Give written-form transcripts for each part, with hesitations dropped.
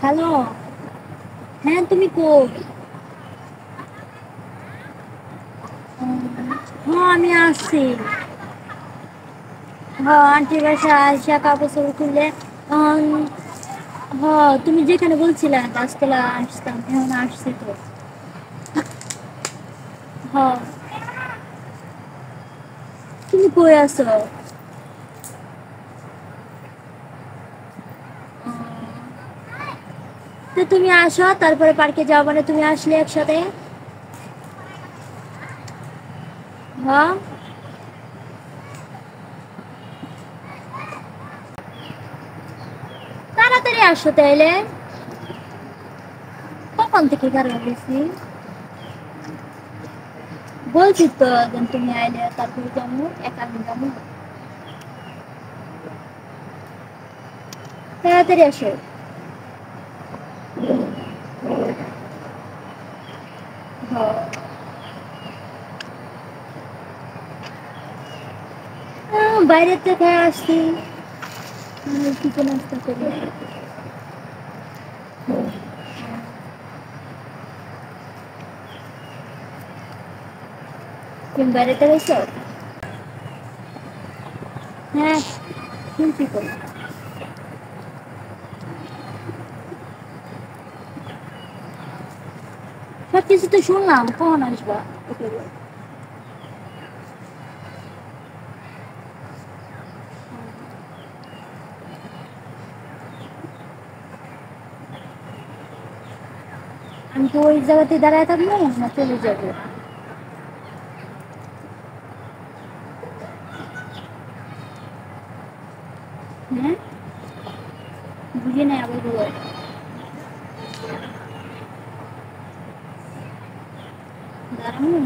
Hello. হ্যাঁ, তুমি কই? হ্যাঁ, আমি আসছি। হ্যাঁ, আন্টির বাসায় আইসা কাপড় চোপড় খুলে হ্যাঁ, তুমি যেখানে বলছিলা গাছতলা আসতাম, এখন আসছি তো। হ্যাঁ, তুমি কই আছো? তো তুমি আসো, তারপরে পার্কে যাও, মানে তুমি আসলে একসাথে। হ্যাঁ, তাড়াতাড়ি আসো তাইলে। কখন থেকে খারাপ বেশি বলছি তো, একদিন তুমি আইলে তারপরে যাবো, একা আমি যাবো। তাড়াতাড়ি আসো। হ্যাঁ, বাইরে থেকে আসছি, কিছু নাস্তা করি। তুমি বাইরেতে গেছো? হ্যাঁ, শুনছি তো। সব কিছু তো শুনলাম, কখন আসবা? আমি তো ওই জায়গাতে দাঁড়ায় থাকবো না চলে যাবো? হ্যাঁ, বুঝি নাই আবার বলো। দাঁড়ানো।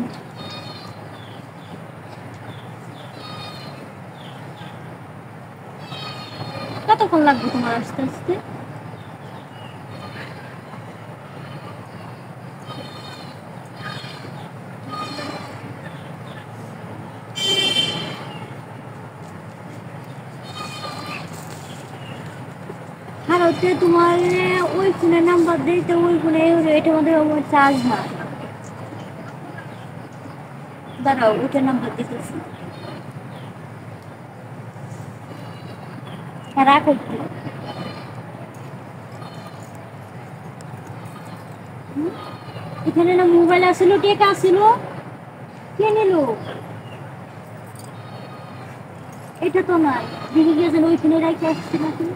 কতক্ষণ লাগবে তোমার আসতে আসতে? আর হচ্ছে তোমার ওই ফোনের নাম্বার দিতে, ওই ফোনে এটার মধ্যে আমার চার্জ না। দাঁড়াও, ওইটার নাম্বার দিতেছি। হ্যাঁ, রাখো একটু। এখানে না মোবাইল আসিল, টেকা আসিল, কে নিল? এটা তো নাই, দিদি গিয়েছেন ওই ফোনে রাখি আসছি নাকি।